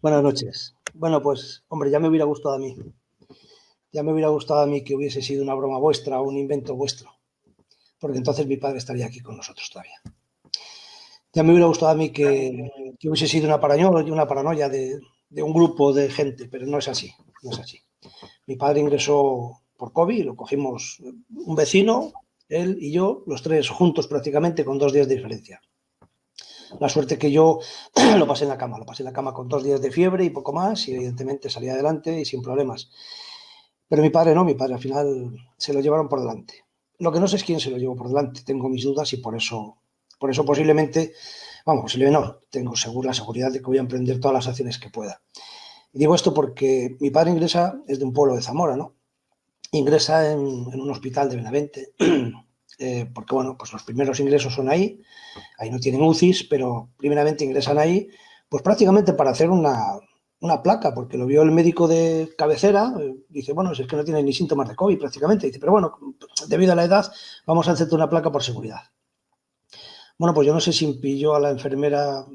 Buenas noches. Bueno, pues, hombre, ya me hubiera gustado a mí. Ya me hubiera gustado a mí que hubiese sido una broma vuestra o un invento vuestro, porque entonces mi padre estaría aquí con nosotros todavía. Ya me hubiera gustado a mí que hubiese sido una paranoia de un grupo de gente, pero no es así, no es así. Mi padre ingresó por COVID, lo cogimos un vecino, él y yo, los tres juntos prácticamente con 2 días de diferencia. La suerte que yo lo pasé en la cama con 2 días de fiebre y poco más, y evidentemente salí adelante y sin problemas. Pero mi padre no, mi padre al final se lo llevaron por delante. Lo que no sé es quién se lo llevó por delante, tengo mis dudas y por eso posiblemente, vamos, posiblemente no, tengo la seguridad de que voy a emprender todas las acciones que pueda. Y digo esto porque mi padre ingresa, es de un pueblo de Zamora, ¿no? Ingresa en un hospital de Benavente, porque bueno, pues los primeros ingresos son ahí no tienen UCIs, pero primeramente ingresan ahí, pues prácticamente para hacer una placa, porque lo vio el médico de cabecera, dice, bueno, es que no tiene ni síntomas de COVID prácticamente, dice, pero bueno, debido a la edad, vamos a hacerte una placa por seguridad. Bueno, pues yo no sé si pilló a la enfermera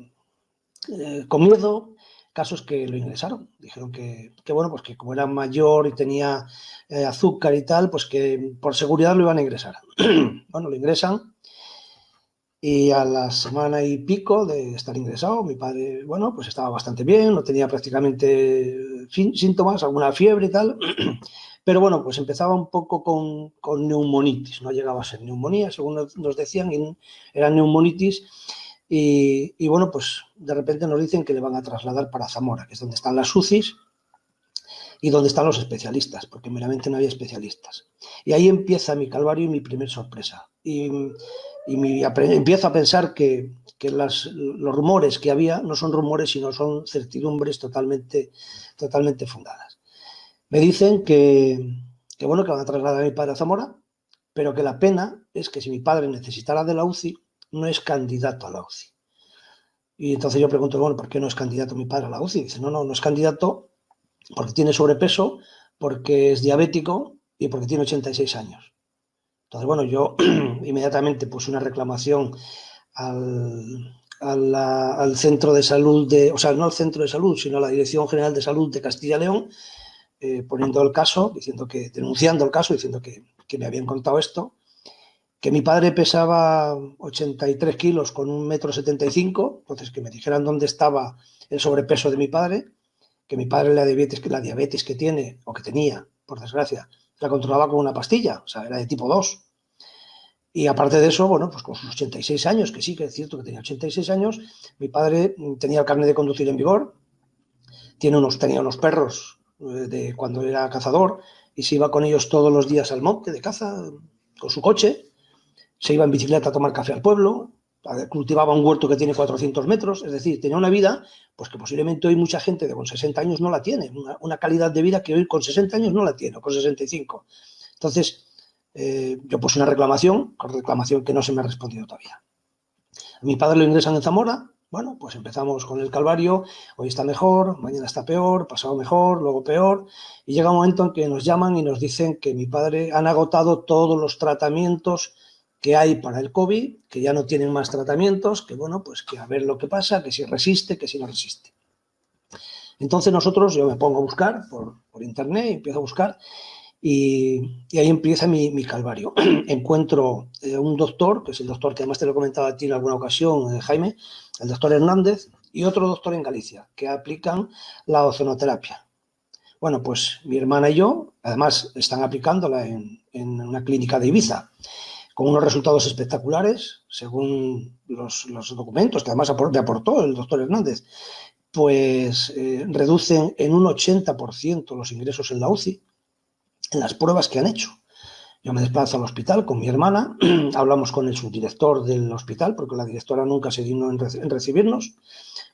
con miedo, casos que lo ingresaron. Dijeron que bueno, pues que como era mayor y tenía azúcar y tal, pues que por seguridad lo iban a ingresar. Bueno, lo ingresan. Y a la semana y pico de estar ingresado, mi padre, bueno, pues estaba bastante bien, no tenía prácticamente síntomas, alguna fiebre y tal, pero bueno, pues empezaba un poco con neumonitis, no llegaba a ser neumonía, según nos decían, era neumonitis, y bueno, pues de repente nos dicen que le van a trasladar para Zamora, que es donde están las UCIs y donde están los especialistas, porque meramente no había especialistas. Y ahí empieza mi calvario y mi primer sorpresa. Empiezo a pensar que los rumores que había no son rumores, sino son certidumbres totalmente fundadas. Me dicen que bueno, que van a trasladar a mi padre a Zamora, pero que la pena es que si mi padre necesitara de la UCI, no es candidato a la UCI. Y entonces yo pregunto, bueno, ¿por qué no es candidato mi padre a la UCI? Dice, no es candidato porque tiene sobrepeso, porque es diabético y porque tiene 86 años. Entonces, bueno, yo inmediatamente puse una reclamación al centro de salud, o sea, no al centro de salud, sino a la Dirección General de Salud de Castilla y León, poniendo el caso, denunciando el caso, diciendo que me habían contado esto, que mi padre pesaba 83 kilos con 1,75 m, entonces que me dijeran dónde estaba el sobrepeso de mi padre, que mi padre la diabetes que tiene, o que tenía, por desgracia, la controlaba con una pastilla, o sea, era de tipo 2. Y aparte de eso, bueno, pues con sus 86 años, que sí, que es cierto que tenía 86 años, mi padre tenía el carnet de conducir en vigor, tenía unos perros de cuando era cazador y se iba con ellos todos los días al monte de caza con su coche, se iba en bicicleta a tomar café al pueblo, cultivaba un huerto que tiene 400 metros, es decir, tenía una vida pues que posiblemente hoy mucha gente de con 60 años no la tiene, una calidad de vida que hoy con 60 años no la tiene, o con 65. Entonces, yo puse una reclamación que no se me ha respondido todavía. A mi padre lo ingresan en Zamora, bueno, pues empezamos con el calvario, hoy está mejor, mañana está peor, pasado mejor, luego peor, y llega un momento en que nos llaman y nos dicen que mi padre han agotado todos los tratamientos que hay para el COVID, que ya no tienen más tratamientos, que bueno, pues que a ver lo que pasa, que si resiste, que si no resiste. Entonces yo me pongo a buscar por internet, empiezo a buscar, y ahí empieza mi calvario. Encuentro un doctor, que es el doctor que además te lo he comentado a ti en alguna ocasión, Jaime, el doctor Hernández, y otro doctor en Galicia, que aplican la ozonoterapia. Bueno, pues mi hermana y yo, además, están aplicándola en una clínica de Ibiza, con unos resultados espectaculares, según los documentos que además me aportó el doctor Hernández, pues reducen en un 80% los ingresos en la UCI, en las pruebas que han hecho. Yo me desplazo al hospital con mi hermana, hablamos con el subdirector del hospital, porque la directora nunca se dignó en recibirnos.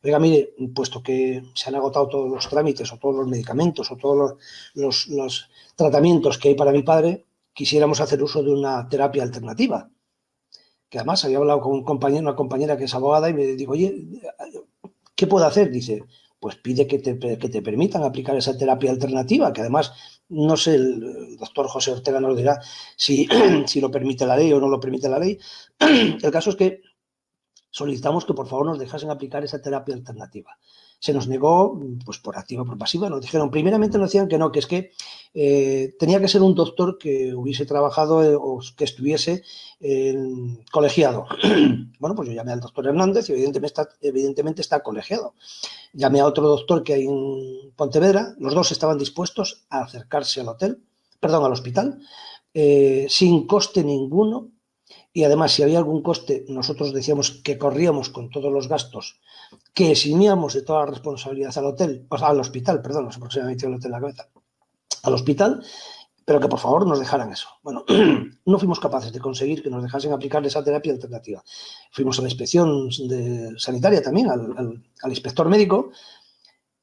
Oiga, mire, puesto que se han agotado todos los trámites o todos los medicamentos o todos los tratamientos que hay para mi padre, quisiéramos hacer uso de una terapia alternativa. Que además había hablado con una compañera que es abogada y me digo, oye, ¿qué puedo hacer? Dice, pues pide que te permitan aplicar esa terapia alternativa, que además, no sé, el doctor José Ortega nos dirá si lo permite la ley o no lo permite la ley. El caso es que solicitamos que por favor nos dejasen aplicar esa terapia alternativa. se nos negó, pues por activa o por pasiva. Nos dijeron, primeramente nos decían que no, que es que tenía que ser un doctor que hubiese trabajado o que estuviese colegiado. Bueno, pues yo llamé al doctor Hernández y evidentemente está colegiado. Llamé a otro doctor que hay en Pontevedra, los dos estaban dispuestos a acercarse al hospital, sin coste ninguno, y además si había algún coste, nosotros decíamos que corríamos con todos los gastos, que eximíamos de toda la responsabilidad al hospital, no sé por qué se me ha metido el hotel en la cabeza, al hospital, pero que por favor nos dejaran eso. Bueno, no fuimos capaces de conseguir que nos dejasen aplicar esa terapia alternativa. Fuimos a la inspección sanitaria también, al inspector médico,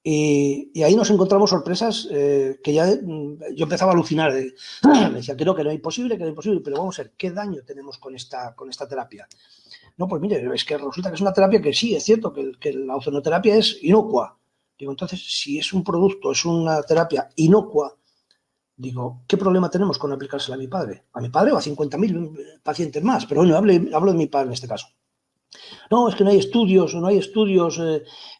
y ahí nos encontramos sorpresas que ya yo empezaba a alucinar. Me decía que no es imposible, pero vamos a ver, ¿qué daño tenemos con esta terapia? No, pues mire, es que resulta que es una terapia que sí, es cierto que la ozonoterapia es inocua. Digo, entonces, si es un producto, es una terapia inocua, digo, ¿qué problema tenemos con aplicársela a mi padre? A mi padre o a 50.000 pacientes más, pero bueno, hablo de mi padre en este caso. No, es que no hay estudios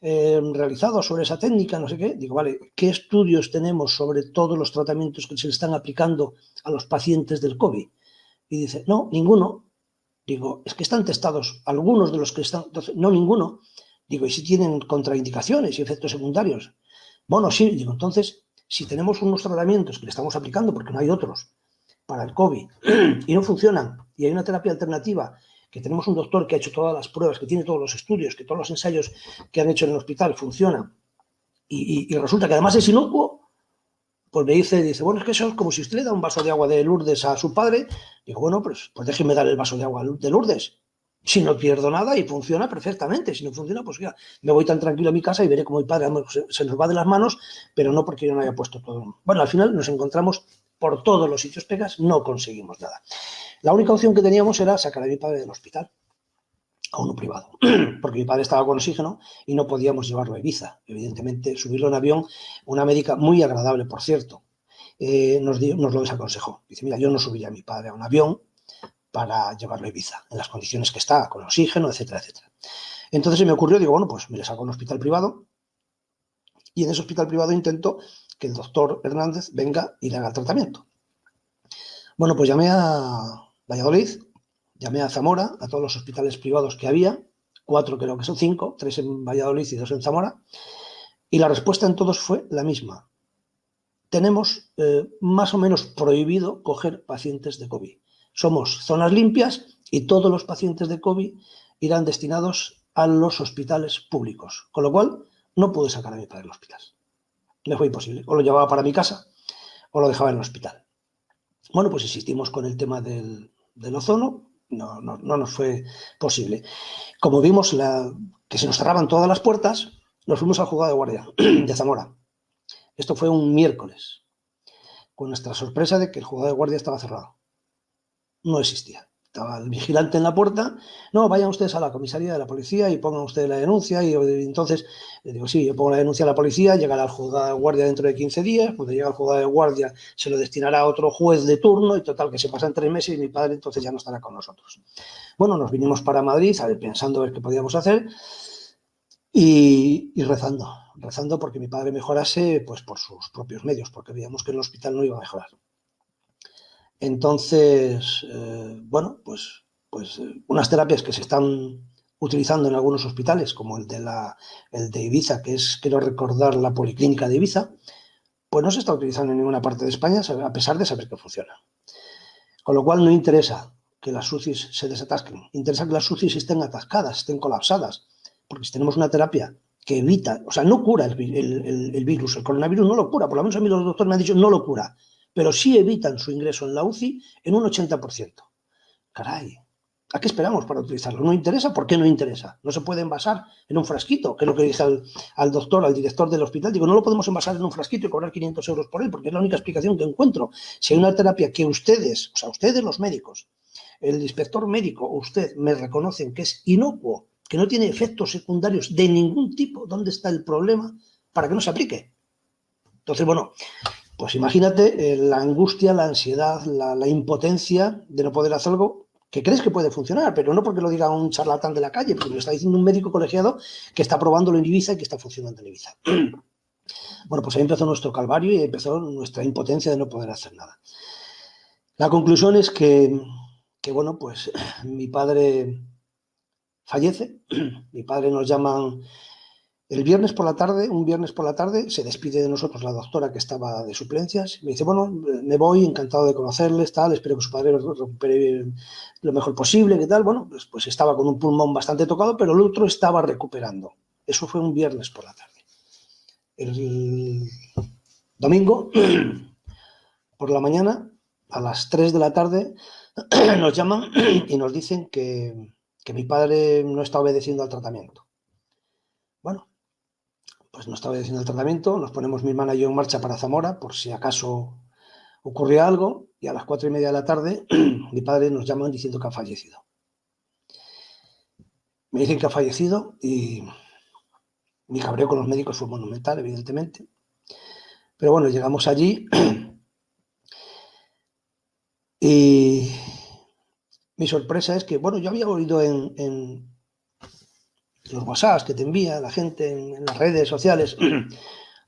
realizados sobre esa técnica, no sé qué. Digo, vale, ¿qué estudios tenemos sobre todos los tratamientos que se le están aplicando a los pacientes del COVID? Y dice, no, ninguno. Digo, es que están testados algunos de los que están, entonces, no ninguno. Digo, ¿y si tienen contraindicaciones y efectos secundarios? Bueno, sí, digo, entonces, si tenemos unos tratamientos que le estamos aplicando, porque no hay otros, para el COVID, y no funcionan, y hay una terapia alternativa, que tenemos un doctor que ha hecho todas las pruebas, que tiene todos los estudios, que todos los ensayos que han hecho en el hospital funcionan, y resulta que además es inocuo, pues me dice, bueno, es que eso es como si usted le da un vaso de agua de Lourdes a su padre. Digo, bueno, pues déjeme dar el vaso de agua de Lourdes. Si no pierdo nada y funciona perfectamente. Si no funciona, pues ya me voy tan tranquilo a mi casa y veré cómo mi padre se nos va de las manos, pero no porque yo no haya puesto todo. Bueno, al final nos encontramos por todos los sitios pegas, no conseguimos nada. La única opción que teníamos era sacar a mi padre del hospital, a uno privado, porque mi padre estaba con oxígeno y no podíamos llevarlo a Ibiza. Evidentemente, subirlo en avión, una médica muy agradable, por cierto, nos lo desaconsejó. Dice, mira, yo no subiría a mi padre a un avión para llevarlo a Ibiza, en las condiciones que está, con oxígeno, etcétera, etcétera. Entonces se me ocurrió, digo, bueno, pues me le saco a un hospital privado y en ese hospital privado intento que el doctor Hernández venga y le haga el tratamiento. Bueno, pues llamé a Valladolid, llamé a Zamora, a todos los hospitales privados que había, 4 creo que son 5, 3 en Valladolid y 2 en Zamora, y la respuesta en todos fue la misma. Tenemos más o menos prohibido coger pacientes de COVID. Somos zonas limpias y todos los pacientes de COVID irán destinados a los hospitales públicos, con lo cual no pude sacar a mi padre del hospital. Me fue imposible. O lo llevaba para mi casa o lo dejaba en el hospital. Bueno, pues insistimos con el tema del ozono. No nos fue posible. Como vimos que se nos cerraban todas las puertas, nos fuimos al juzgado de guardia de Zamora. Esto fue un miércoles, con nuestra sorpresa de que el juzgado de guardia estaba cerrado. No existía. Estaba el vigilante en la puerta. No, vayan ustedes a la comisaría de la policía y pongan ustedes la denuncia. Y entonces, le digo, sí, yo pongo la denuncia a la policía, llegará al juzgado de guardia dentro de 15 días. Cuando llega al juzgado de guardia, se lo destinará a otro juez de turno y total, que se pasan 3 meses y mi padre entonces ya no estará con nosotros. Bueno, nos vinimos para Madrid, pensando a ver qué podíamos hacer y rezando porque mi padre mejorase pues por sus propios medios, porque veíamos que en el hospital no iba a mejorar. Entonces, bueno, pues unas terapias que se están utilizando en algunos hospitales, como el de Ibiza, que es, quiero recordar, la Policlínica de Ibiza, pues no se está utilizando en ninguna parte de España, a pesar de saber que funciona. Con lo cual no interesa que las UCIs se desatasquen, interesa que las UCIs estén atascadas, estén colapsadas, porque si tenemos una terapia que evita, o sea, no cura el virus, el coronavirus no lo cura, por lo menos a mí los doctores me han dicho no lo cura, pero sí evitan su ingreso en la UCI en un 80%. Caray, ¿a qué esperamos para utilizarlo? ¿No interesa? ¿Por qué no interesa? No se puede envasar en un frasquito, que es lo que dije al doctor, al director del hospital. Digo, no lo podemos envasar en un frasquito y cobrar 500 euros por él, porque es la única explicación que encuentro. Si hay una terapia que ustedes, o sea, ustedes los médicos, el inspector médico o usted me reconocen que es inocuo, que no tiene efectos secundarios de ningún tipo, ¿dónde está el problema para que no se aplique? Entonces, bueno, pues imagínate la angustia, la ansiedad, la impotencia de no poder hacer algo que crees que puede funcionar, pero no porque lo diga un charlatán de la calle, porque lo está diciendo un médico colegiado que está probándolo en Ibiza y que está funcionando en Ibiza. Bueno, pues ahí empezó nuestro calvario y empezó nuestra impotencia de no poder hacer nada. La conclusión es que bueno, pues mi padre fallece, mi padre nos llaman el viernes por la tarde, un viernes por la tarde, se despide de nosotros la doctora que estaba de suplencias, me dice, bueno, me voy, encantado de conocerles, tal, espero que su padre lo recupere lo mejor posible, ¿qué tal? Bueno, pues estaba con un pulmón bastante tocado, pero el otro estaba recuperando. Eso fue un viernes por la tarde. El domingo, por la mañana, a las 3 de la tarde, nos llaman y nos dicen que mi padre no está obedeciendo al tratamiento. Bueno, pues no está obedeciendo al tratamiento, nos ponemos mi hermana y yo en marcha para Zamora, por si acaso ocurría algo, y a las 4:30 de la tarde mi padre nos llaman diciendo que ha fallecido. Me dicen que ha fallecido y mi cabreo con los médicos fue monumental, evidentemente. Pero bueno, llegamos allí y mi sorpresa es que, bueno, yo había oído en los WhatsApps que te envía la gente en las redes sociales,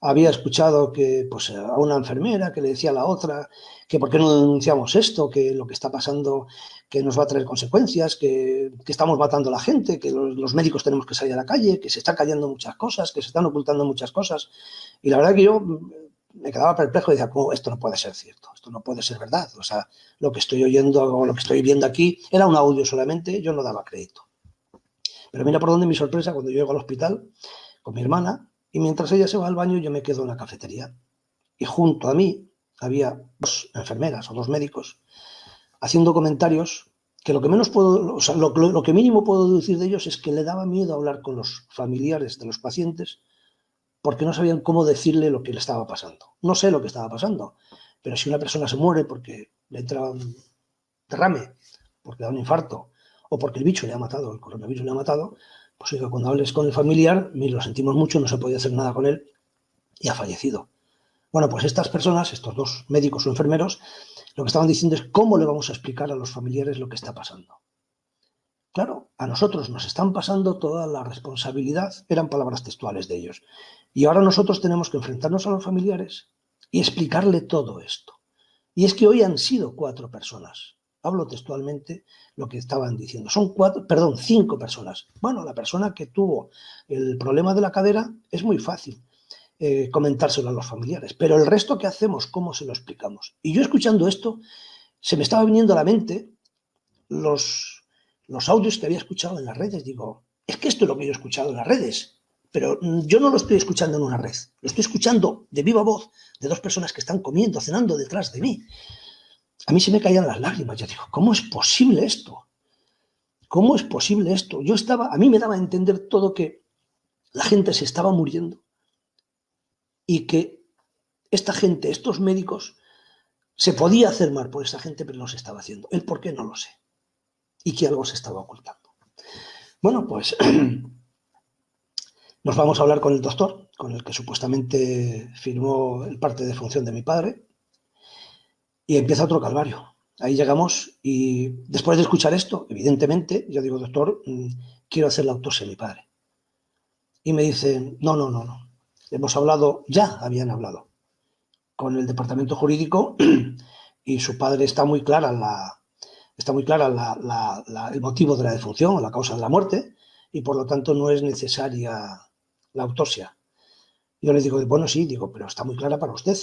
había escuchado que pues, a una enfermera que le decía a la otra que por qué no denunciamos esto, que lo que está pasando que nos va a traer consecuencias, que estamos matando a la gente, que los médicos tenemos que salir a la calle, que se están callando muchas cosas, que se están ocultando muchas cosas. Y la verdad que yo me quedaba perplejo y decía, ¿cómo? Esto no puede ser cierto, esto no puede ser verdad. O sea, lo que estoy oyendo o lo que estoy viendo aquí era un audio solamente, yo no daba crédito. Pero mira por dónde mi sorpresa cuando yo llego al hospital con mi hermana y mientras ella se va al baño yo me quedo en la cafetería. Y junto a mí había 2 enfermeras o 2 médicos haciendo comentarios que lo que menos puedo, o sea, lo que mínimo puedo deducir de ellos es que le daba miedo hablar con los familiares de los pacientes porque no sabían cómo decirle lo que le estaba pasando. No sé lo que estaba pasando, pero si una persona se muere porque le entra un derrame, porque da un infarto, o porque el bicho le ha matado, el coronavirus le ha matado, pues oiga, cuando hables con el familiar, lo sentimos mucho, no se podía hacer nada con él y ha fallecido. Bueno, pues estas personas, estos 2 médicos o enfermeros, lo que estaban diciendo es cómo le vamos a explicar a los familiares lo que está pasando. Claro, a nosotros nos están pasando toda la responsabilidad, eran palabras textuales de ellos, y ahora nosotros tenemos que enfrentarnos a los familiares y explicarle todo esto. Y es que hoy han sido 4 personas. Hablo textualmente lo que estaban diciendo. Son 5 personas. Bueno, la persona que tuvo el problema de la cadera es muy fácil comentárselo a los familiares, pero el resto, ¿qué hacemos? ¿Cómo se lo explicamos? Y yo escuchando esto, se me estaba viniendo a la mente los audios que había escuchado en las redes. Digo, es que esto es lo que yo he escuchado en las redes, pero yo no lo estoy escuchando en una red, lo estoy escuchando de viva voz de 2 personas que están comiendo, cenando detrás de mí. A mí se me caían las lágrimas. Yo digo, ¿cómo es posible esto? ¿Cómo es posible esto? A mí me daba a entender todo que la gente se estaba muriendo y que esta gente, estos médicos, se podía hacer mal por esa gente, pero no se estaba haciendo. El por qué no lo sé. Y que algo se estaba ocultando. Bueno, pues nos vamos a hablar con el doctor, con el que supuestamente firmó el parte de función de mi padre, y empieza otro calvario. Ahí llegamos y después de escuchar esto, evidentemente, yo digo, doctor, quiero hacer la autopsia de mi padre. Y me dicen, no. Hemos hablado, ya habían hablado con el departamento jurídico y su padre está muy clara el motivo de la defunción o la causa de la muerte y por lo tanto no es necesaria la autopsia. Yo le digo, bueno, sí, digo, pero está muy clara para usted.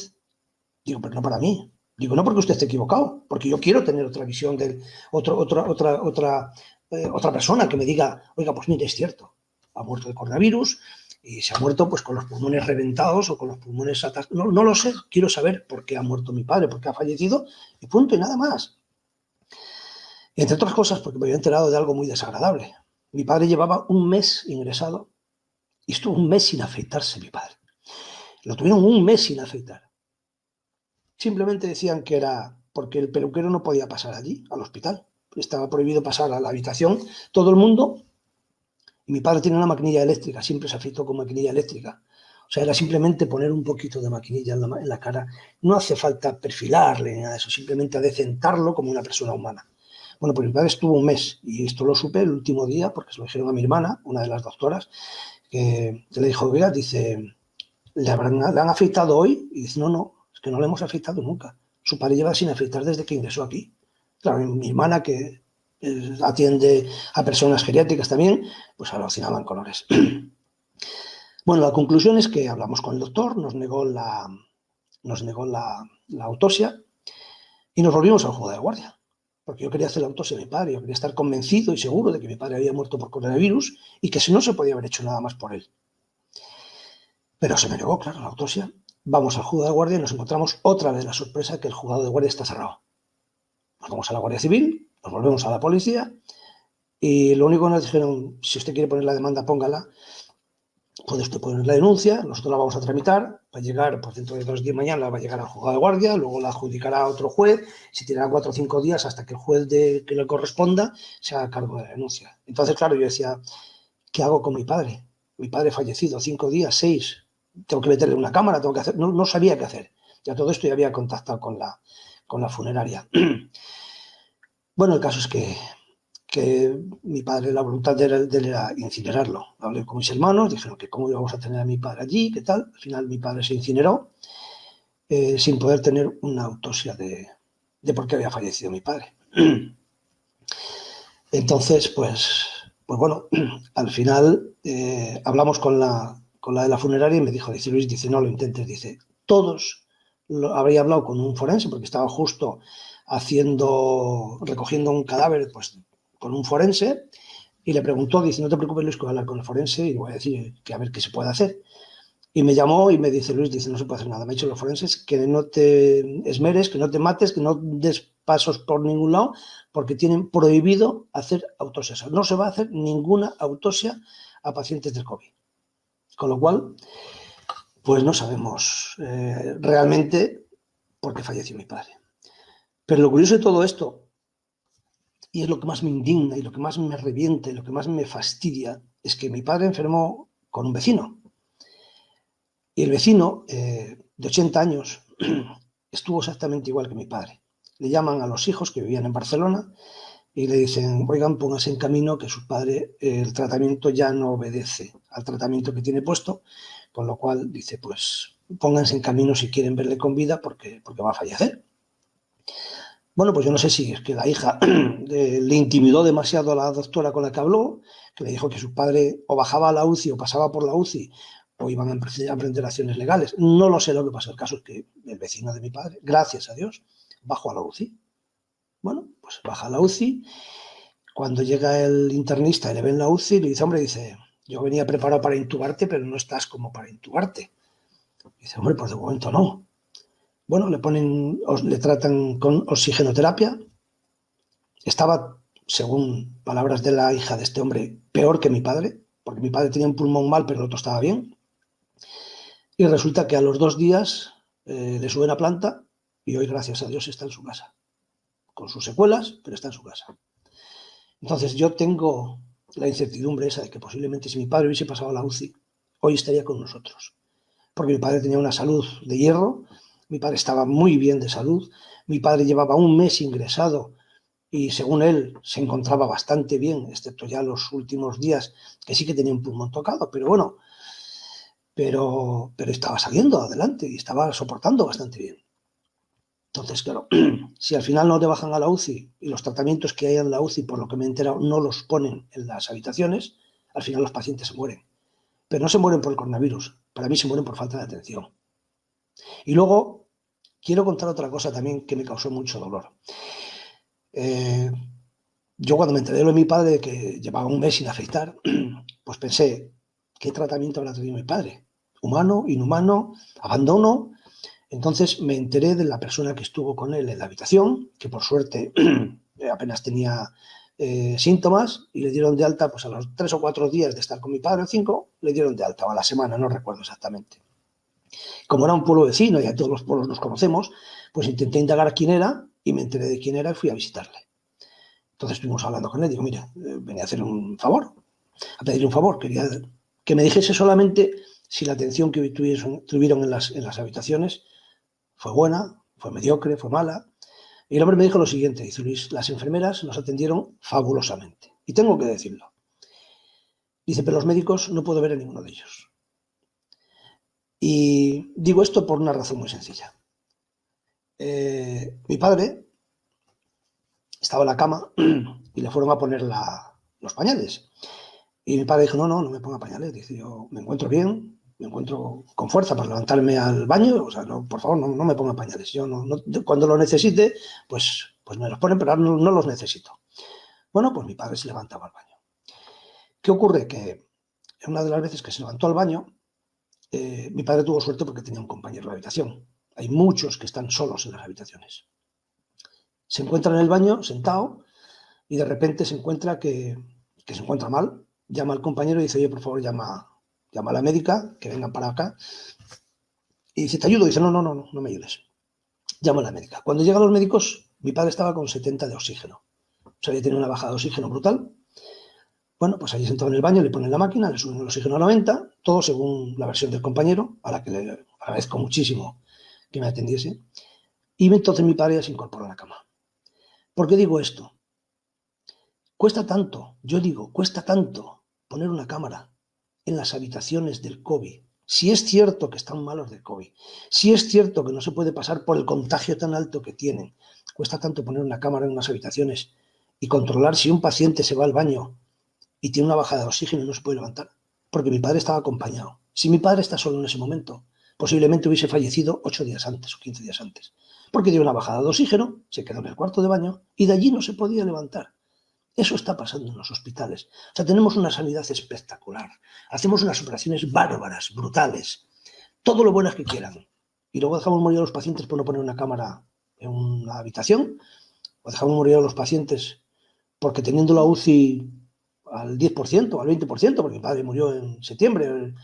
Digo, pero no para mí. Digo, no porque usted esté equivocado, porque yo quiero tener otra visión de otra persona que me diga, oiga, pues mire, es cierto, ha muerto de coronavirus y se ha muerto pues con los pulmones reventados o con los pulmones atascados. No lo sé, quiero saber por qué ha muerto mi padre, por qué ha fallecido y punto y nada más. Entre otras cosas, porque me había enterado de algo muy desagradable. Mi padre llevaba un mes ingresado y estuvo un mes sin afeitarse mi padre. Lo tuvieron un mes sin afeitar. Simplemente decían que era porque el peluquero no podía pasar allí, al hospital. Estaba prohibido pasar a la habitación todo el mundo. Y mi padre tiene una maquinilla eléctrica, siempre se afeitó con maquinilla eléctrica. O sea, era simplemente poner un poquito de maquinilla en la cara. No hace falta perfilarle ni nada de eso, simplemente adecentarlo como una persona humana. Bueno, pues mi padre estuvo un mes y esto lo supe el último día porque se lo dijeron a mi hermana, una de las doctoras, que le dijo, mira, dice, ¿le han afeitado hoy? Y dice, no, es que no le hemos afeitado nunca. Su padre lleva sin afeitar desde que ingresó aquí. Claro, mi hermana, que atiende a personas geriátricas también, pues alucinaba en colores. Bueno, la conclusión es que hablamos con el doctor, nos negó la autopsia y nos volvimos al juzgado de guardia. Porque yo quería hacer la autopsia de mi padre, yo quería estar convencido y seguro de que mi padre había muerto por coronavirus y que si no se podía haber hecho nada más por él. Pero se me negó, claro, la autopsia. Vamos al juzgado de guardia y nos encontramos otra vez la sorpresa que el juzgado de guardia está cerrado. Nos vamos a la Guardia Civil, nos volvemos a la policía y lo único que nos dijeron, si usted quiere poner la demanda, póngala, puede usted poner la denuncia, nosotros la vamos a tramitar, va a llegar, por dentro de 2 días mañana, va a llegar al juzgado de guardia, luego la adjudicará a otro juez, se tirará 4 o 5 días hasta que el juez que le corresponda se haga cargo de la denuncia. Entonces, claro, yo decía, ¿qué hago con mi padre? Mi padre fallecido, 5 días, 6, tengo que meterle una cámara, tengo que hacer, no sabía qué hacer. Ya todo esto ya había contactado con la funeraria. Bueno, el caso es que mi padre, la voluntad de él era incinerarlo. Hablé con mis hermanos, dijeron que cómo íbamos a tener a mi padre allí, qué tal. Al final mi padre se incineró sin poder tener una autopsia de por qué había fallecido mi padre. Entonces, pues bueno, al final hablamos con la de la funeraria y me dijo, dice Luis, dice, no lo intentes, dice, todos habría hablado con un forense porque estaba justo recogiendo un cadáver, pues con un forense, y le preguntó, dice, no te preocupes Luis, que voy a hablar con el forense y voy a decir que a ver qué se puede hacer. Y me llamó y me dice, Luis, dice, no se puede hacer nada. Me ha dicho los forenses que no te esmeres, que no te mates, que no des pasos por ningún lado, porque tienen prohibido hacer autopsias. No se va a hacer ninguna autopsia a pacientes del COVID. Con lo cual, pues no sabemos realmente por qué falleció mi padre. Pero lo curioso de todo esto, y es lo que más me indigna y lo que más me revienta y lo que más me fastidia, es que mi padre enfermó con un vecino. Y el vecino, de 80 años, estuvo exactamente igual que mi padre. Le llaman a los hijos que vivían en Barcelona y le dicen, oigan, pónganse en camino que su padre, el tratamiento ya no obedece al tratamiento que tiene puesto, con lo cual dice, pues pónganse en camino si quieren verle con vida porque va a fallecer. Bueno, pues yo no sé si es que la hija le intimidó demasiado a la doctora con la que habló, que le dijo que su padre o bajaba a la UCI o pasaba por la UCI o iban a emprender acciones legales. No lo sé lo que pasó. El caso es que el vecino de mi padre, gracias a Dios, bajó a la UCI. Bueno, pues baja a la UCI. Cuando llega el internista y le ve en la UCI, le dice, hombre, dice, yo venía preparado para intubarte, pero no estás como para intubarte. Dice, hombre, pues de momento no. Bueno, le tratan con oxigenoterapia. Estaba, según palabras de la hija de este hombre, peor que mi padre, porque mi padre tenía un pulmón mal, pero el otro estaba bien. Y resulta que a los 2 días le suben a planta y hoy, gracias a Dios, está en su casa. Con sus secuelas, pero está en su casa. Entonces yo tengo la incertidumbre esa de que posiblemente si mi padre hubiese pasado a la UCI, hoy estaría con nosotros. Porque mi padre tenía una salud de hierro, mi padre estaba muy bien de salud, mi padre llevaba un mes ingresado y según él se encontraba bastante bien, excepto ya los últimos días que sí que tenía un pulmón tocado, pero bueno, pero estaba saliendo adelante y estaba soportando bastante bien. Entonces, claro, si al final no te bajan a la UCI y los tratamientos que hay en la UCI, por lo que me he enterado, no los ponen en las habitaciones, al final los pacientes se mueren. Pero no se mueren por el coronavirus, para mí se mueren por falta de atención. Y luego, quiero contar otra cosa también que me causó mucho dolor. Yo cuando me enteré de lo de mi padre, que llevaba un mes sin afeitar, pues pensé, ¿qué tratamiento habrá tenido mi padre? ¿Humano, inhumano, abandono? Entonces me enteré de la persona que estuvo con él en la habitación, que por suerte apenas tenía síntomas y le dieron de alta, pues a los 3 o 4 días de estar con mi padre, o 5, le dieron de alta, o a la semana, no recuerdo exactamente. Como era un pueblo vecino y a todos los pueblos nos conocemos, pues intenté indagar quién era y me enteré de quién era y fui a visitarle. Entonces estuvimos hablando con él, digo, mira, venía a hacer un favor, a pedirle un favor, quería que me dijese solamente si la atención que tuvieron en las habitaciones fue buena, fue mediocre, fue mala. Y el hombre me dijo lo siguiente, dice: Luis, las enfermeras nos atendieron fabulosamente. Y tengo que decirlo. Dice, pero los médicos no puedo ver a ninguno de ellos. Y digo esto por una razón muy sencilla. Mi padre estaba en la cama y le fueron a poner los pañales. Y mi padre dijo, no me ponga pañales. Dice, yo me encuentro bien, me encuentro con fuerza para levantarme al baño. O sea, no, por favor, no me ponga pañales. Yo cuando lo necesite, pues me los ponen, pero no los necesito. Bueno, pues mi padre se levantaba al baño. ¿Qué ocurre? Que en una de las veces que se levantó al baño, mi padre tuvo suerte porque tenía un compañero en la habitación. Hay muchos que están solos en las habitaciones. Se encuentra en el baño, sentado, y de repente se encuentra que se encuentra mal. Llama al compañero y dice, oye, por favor, llama a la médica, que vengan para acá. Y dice, ¿te ayudo? Y dice, no me ayudes. Llama a la médica. Cuando llegan los médicos, mi padre estaba con 70 de oxígeno. O sea, había tenido una bajada de oxígeno brutal. Bueno, pues allí sentado en el baño, le ponen la máquina, le suben el oxígeno a 90, todo según la versión del compañero, a la que le agradezco muchísimo que me atendiese. Y entonces mi padre ya se incorporó a la cama. ¿Por qué digo esto? Cuesta tanto poner una cámara en las habitaciones del COVID. Si es cierto que están malos de COVID, si es cierto que no se puede pasar por el contagio tan alto que tienen, cuesta tanto poner una cámara en unas habitaciones y controlar si un paciente se va al baño y tiene una bajada de oxígeno y no se puede levantar, porque mi padre estaba acompañado. Si mi padre está solo en ese momento, posiblemente hubiese fallecido 8 días antes o 15 días antes, porque dio una bajada de oxígeno, se quedó en el cuarto de baño y de allí no se podía levantar. Eso está pasando en los hospitales. O sea, tenemos una sanidad espectacular. Hacemos unas operaciones bárbaras, brutales. Todo lo buenas que quieran. Y luego dejamos morir a los pacientes por no poner una cámara en una habitación. O dejamos morir a los pacientes porque teniendo la UCI al 10%, al 20%, porque mi padre murió en septiembre,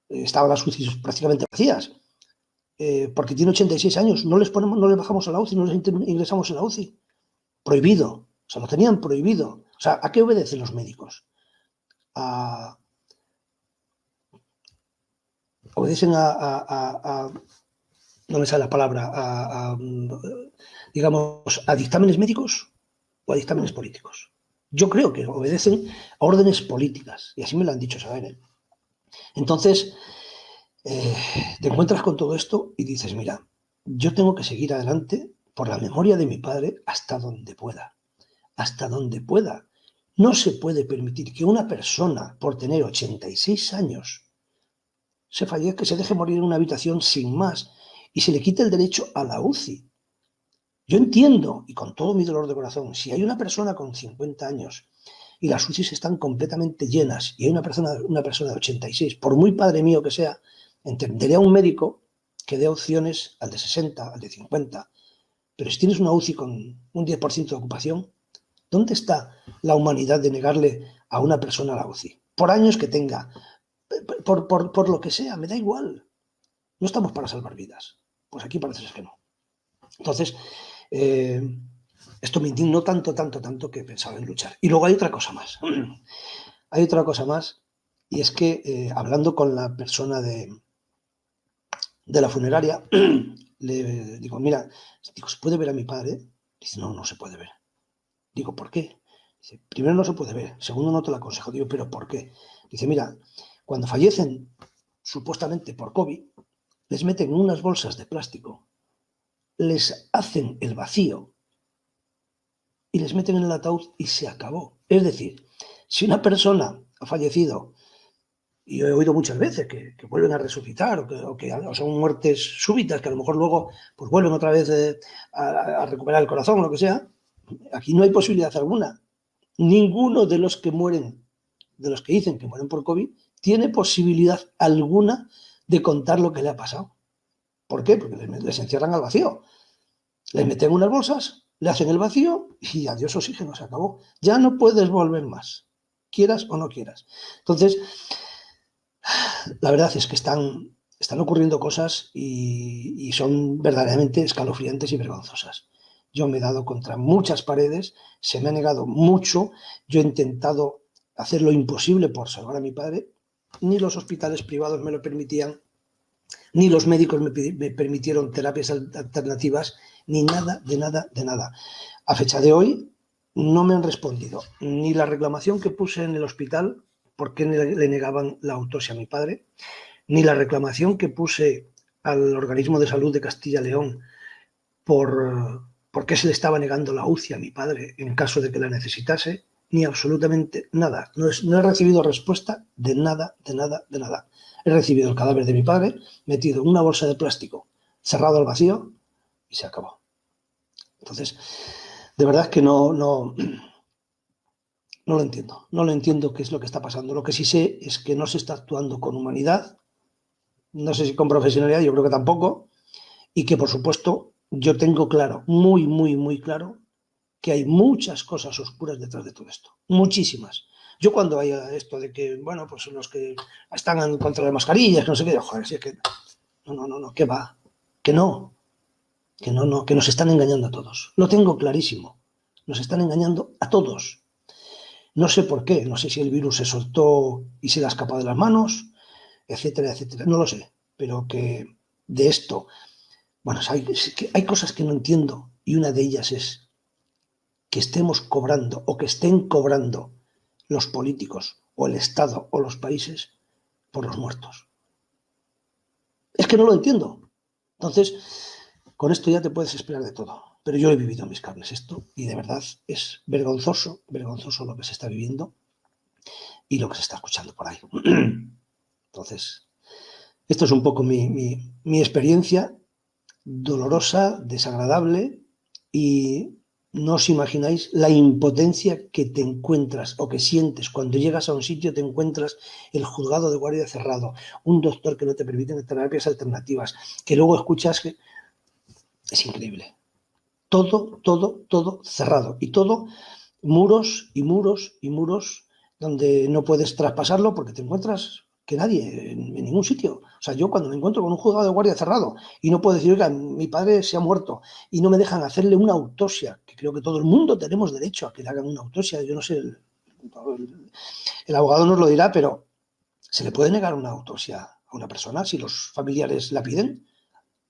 estaban las UCIs prácticamente vacías. Porque tiene 86 años, no les bajamos a la UCI, no les ingresamos en la UCI. Prohibido. O sea, lo tenían prohibido. O sea, ¿a qué obedecen los médicos? Obedecen no me sale la palabra, digamos, a dictámenes médicos o a dictámenes políticos. Yo creo que obedecen a órdenes políticas, y así me lo han dicho saber. Entonces, te encuentras con todo esto y dices, mira, yo tengo que seguir adelante por la memoria de mi padre hasta donde pueda. Hasta donde pueda. No se puede permitir que una persona, por tener 86 años, que se deje morir en una habitación sin más y se le quite el derecho a la UCI. Yo entiendo, y con todo mi dolor de corazón, si hay una persona con 50 años y las UCIs están completamente llenas y hay una persona de 86, por muy padre mío que sea, entendería a un médico que dé opciones al de 60, al de 50. Pero si tienes una UCI con un 10% de ocupación, ¿dónde está la humanidad de negarle a una persona la UCI? Por años que tenga, por lo que sea, me da igual. No estamos para salvar vidas. Pues aquí parece ser que no. Entonces, esto me indignó tanto que pensaba en luchar. Y luego hay otra cosa más. Hay otra cosa más, y es que hablando con la persona de la funeraria, le digo, mira, ¿se puede ver a mi padre? Dice, no se puede ver. Digo, ¿por qué? Dice, primero no se puede ver, segundo no te lo aconsejo. Digo, ¿pero por qué? Dice, mira, cuando fallecen supuestamente por COVID, les meten en unas bolsas de plástico, les hacen el vacío y les meten en el ataúd y se acabó. Es decir, si una persona ha fallecido, y he oído muchas veces que vuelven a resucitar o son muertes súbitas que a lo mejor luego pues vuelven otra vez a recuperar el corazón o lo que sea, aquí no hay posibilidad alguna. Ninguno de los que mueren, de los que dicen que mueren por COVID, tiene posibilidad alguna de contar lo que le ha pasado. ¿Por qué? Porque les encierran al vacío. Les meten unas bolsas, le hacen el vacío y adiós oxígeno, se acabó. Ya no puedes volver más, quieras o no quieras. Entonces, la verdad es que están ocurriendo cosas y son verdaderamente escalofriantes y vergonzosas. Yo me he dado contra muchas paredes, se me ha negado mucho, yo he intentado hacer lo imposible por salvar a mi padre, ni los hospitales privados me lo permitían, ni los médicos me permitieron terapias alternativas, ni nada, de nada, de nada. A fecha de hoy no me han respondido ni la reclamación que puse en el hospital porque le negaban la autopsia a mi padre, ni la reclamación que puse al organismo de salud de Castilla y León por qué se le estaba negando la UCI a mi padre en caso de que la necesitase, ni absolutamente nada. No he recibido respuesta de nada, de nada, de nada. He recibido el cadáver de mi padre metido en una bolsa de plástico, cerrado al vacío, y se acabó. Entonces, de verdad es que no lo entiendo. No lo entiendo qué es lo que está pasando. Lo que sí sé es que no se está actuando con humanidad, no sé si con profesionalidad, yo creo que tampoco, y que, por supuesto, yo tengo claro, muy, muy, muy claro, que hay muchas cosas oscuras detrás de todo esto. Muchísimas. Yo cuando hay esto de que, bueno, pues los que están en contra de mascarillas, que no sé qué, joder, si es que no, ¿qué va? Que no, que nos están engañando a todos. Lo tengo clarísimo. Nos están engañando a todos. No sé por qué, no sé si el virus se soltó y se le ha escapado de las manos, etcétera, etcétera. No lo sé, pero que de esto, bueno, hay cosas que no entiendo y una de ellas es que estemos cobrando o que estén cobrando los políticos o el Estado o los países por los muertos. Es que no lo entiendo. Entonces, con esto ya te puedes esperar de todo. Pero yo he vivido en mis carnes esto y de verdad es vergonzoso, vergonzoso lo que se está viviendo y lo que se está escuchando por ahí. Entonces, esto es un poco mi experiencia dolorosa, desagradable, y no os imagináis la impotencia que te encuentras o que sientes cuando llegas a un sitio, te encuentras el juzgado de guardia cerrado, un doctor que no te permite terapias alternativas, que luego escuchas que es increíble. Todo cerrado y todo muros y muros y muros donde no puedes traspasarlo porque te encuentras que nadie en ningún sitio. O sea, yo cuando me encuentro con un juzgado de guardia cerrado y no puedo decir, oiga, mi padre se ha muerto y no me dejan hacerle una autopsia, que creo que todo el mundo tenemos derecho a que le hagan una autopsia, yo no sé, el abogado nos lo dirá, pero ¿se le puede negar una autopsia a una persona si los familiares la piden,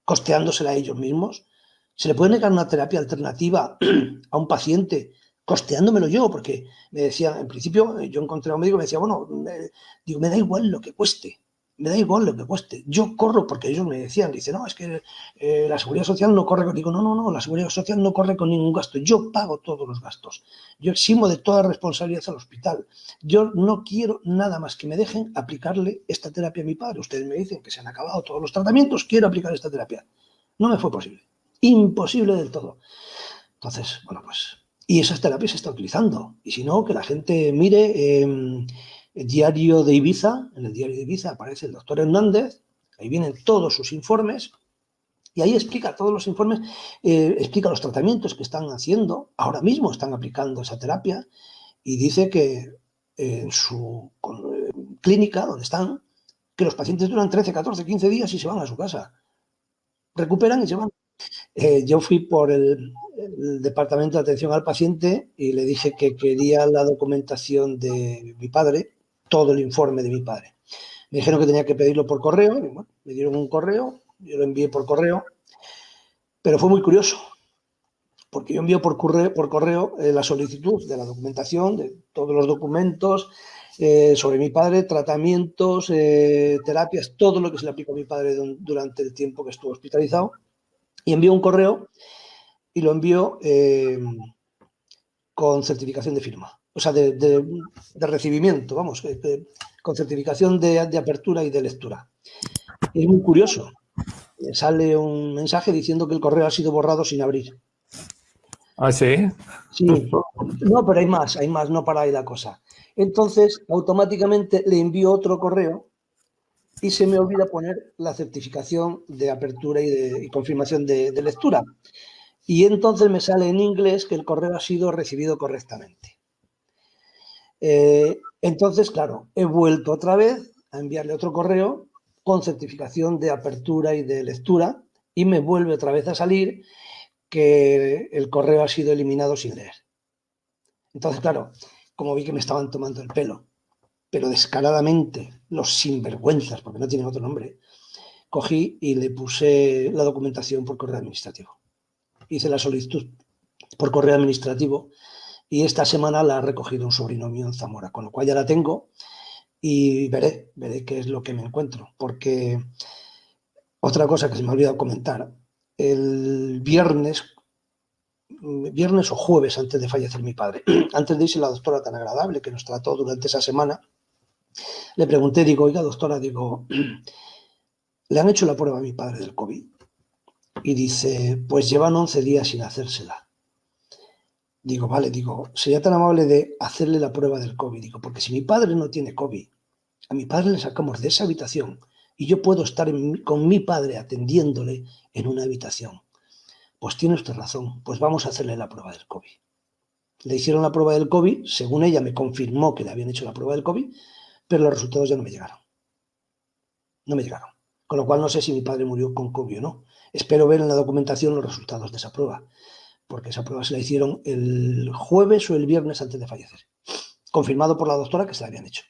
costeándosela a ellos mismos? ¿Se le puede negar una terapia alternativa a un paciente costeándomelo yo? Porque me decían, en principio, yo encontré a un médico y me decía, bueno, digo, me da igual lo que cueste, me da igual lo que cueste. Yo corro, porque ellos me decían, dice, no, es que la Seguridad Social no corre con... Digo, no, la Seguridad Social no corre con ningún gasto. Yo pago todos los gastos. Yo eximo de toda responsabilidad al hospital. Yo no quiero nada más que me dejen aplicarle esta terapia a mi padre. Ustedes me dicen que se han acabado todos los tratamientos, quiero aplicar esta terapia. No me fue posible. Imposible del todo. Entonces, bueno, pues... Y esas terapias se están utilizando. Y si no, que la gente mire el diario de Ibiza. En el diario de Ibiza aparece el doctor Hernández. Ahí vienen todos sus informes. Y ahí explica todos los informes, explica los tratamientos que están haciendo. Ahora mismo están aplicando esa terapia. Y dice que en su clínica, donde están, que los pacientes duran 13, 14, 15 días y se van a su casa. Recuperan y se van. Yo fui por el departamento de atención al paciente y le dije que quería la documentación de mi padre, todo el informe de mi padre. Me dijeron que tenía que pedirlo por correo, y bueno, me dieron un correo, yo lo envié por correo, pero fue muy curioso, porque yo envío por correo la solicitud de la documentación, de todos los documentos sobre mi padre, tratamientos, terapias, todo lo que se le aplicó a mi padre durante el tiempo que estuvo hospitalizado, y envío un correo y lo envío con certificación de firma, o sea, de recibimiento, vamos, con certificación de apertura y de lectura. Y es muy curioso, me sale un mensaje diciendo que el correo ha sido borrado sin abrir. ¿Ah, sí? Sí, no, pero hay más, no para ahí la cosa. Entonces, automáticamente le envío otro correo y se me olvida poner la certificación de apertura y confirmación de lectura. Y entonces me sale en inglés que el correo ha sido recibido correctamente. Entonces, claro, he vuelto otra vez a enviarle otro correo con certificación de apertura y de lectura y me vuelve otra vez a salir que el correo ha sido eliminado sin leer. Entonces, claro, como vi que me estaban tomando el pelo, pero descaradamente, los sinvergüenzas, porque no tienen otro nombre, cogí y le puse la documentación por correo administrativo. Hice la solicitud por correo administrativo y esta semana la ha recogido un sobrino mío en Zamora, con lo cual ya la tengo y veré qué es lo que me encuentro. Porque otra cosa que se me ha olvidado comentar, el viernes o jueves antes de fallecer mi padre, antes de irse la doctora tan agradable que nos trató durante esa semana, le pregunté, digo, oiga doctora, digo, ¿le han hecho la prueba a mi padre del COVID? Y dice, pues llevan 11 días sin hacérsela. Digo, vale, digo, sería tan amable de hacerle la prueba del COVID. Digo, porque si mi padre no tiene COVID, a mi padre le sacamos de esa habitación y yo puedo estar con mi padre atendiéndole en una habitación. Pues tiene usted razón, pues vamos a hacerle la prueba del COVID. Le hicieron la prueba del COVID, según ella me confirmó que le habían hecho la prueba del COVID, pero los resultados ya no me llegaron. No me llegaron. Con lo cual no sé si mi padre murió con COVID o no. Espero ver en la documentación los resultados de esa prueba, porque esa prueba se la hicieron el jueves o el viernes antes de fallecer. Confirmado por la doctora que se la habían hecho.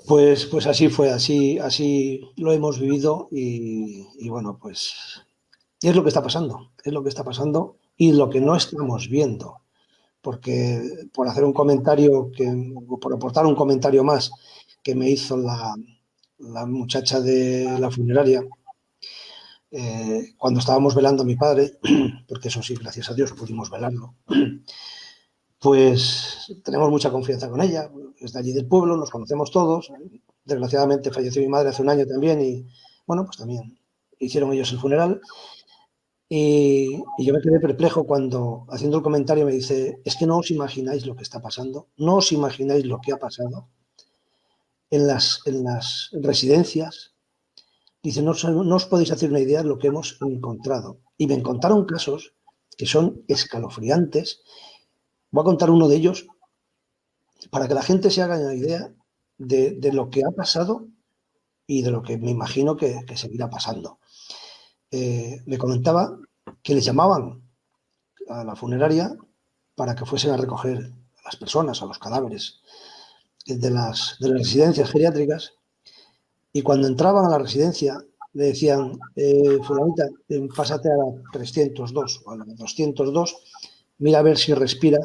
Pues así fue, así lo hemos vivido y bueno, pues es lo que está pasando, y lo que no estamos viendo, porque por hacer un comentario, por aportar un comentario más que me hizo la muchacha de la funeraria, cuando estábamos velando a mi padre, porque eso sí, gracias a Dios pudimos velarlo, pues tenemos mucha confianza con ella, es de allí del pueblo, nos conocemos todos, desgraciadamente falleció mi madre hace un año también y bueno, pues también hicieron ellos el funeral y yo me quedé perplejo cuando haciendo el comentario me dice, es que no os imagináis lo que está pasando, no os imagináis lo que ha pasado en las residencias. Dice, no os podéis hacer una idea de lo que hemos encontrado. Y me contaron casos que son escalofriantes. Voy a contar uno de ellos para que la gente se haga una idea de lo que ha pasado y de lo que me imagino que seguirá pasando. Me comentaba que les llamaban a la funeraria para que fuesen a recoger a las personas, a los cadáveres de las residencias geriátricas. Y cuando entraban a la residencia, le decían, fulanita, pásate a la 302 o a la 202, mira a ver si respira,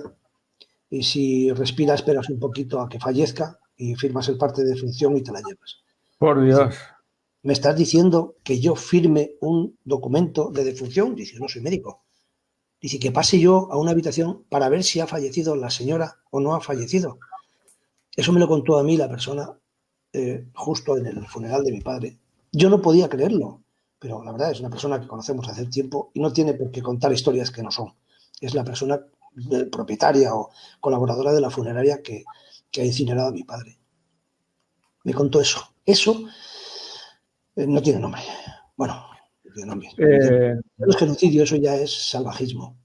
y si respira esperas un poquito a que fallezca y firmas el parte de defunción y te la llevas. Por Dios. Dice, ¿me estás diciendo que yo firme un documento de defunción? Dice, no soy médico. Dice, que pase yo a una habitación para ver si ha fallecido la señora o no ha fallecido. Eso me lo contó a mí la persona justo en el funeral de mi padre. Yo no podía creerlo, pero la verdad es una persona que conocemos hace tiempo y no tiene por qué contar historias que no son. Es la persona propietaria o colaboradora de la funeraria que ha incinerado a mi padre. Me contó eso. Eso no tiene nombre. Bueno, no tiene nombre. No es genocidio, eso ya es salvajismo.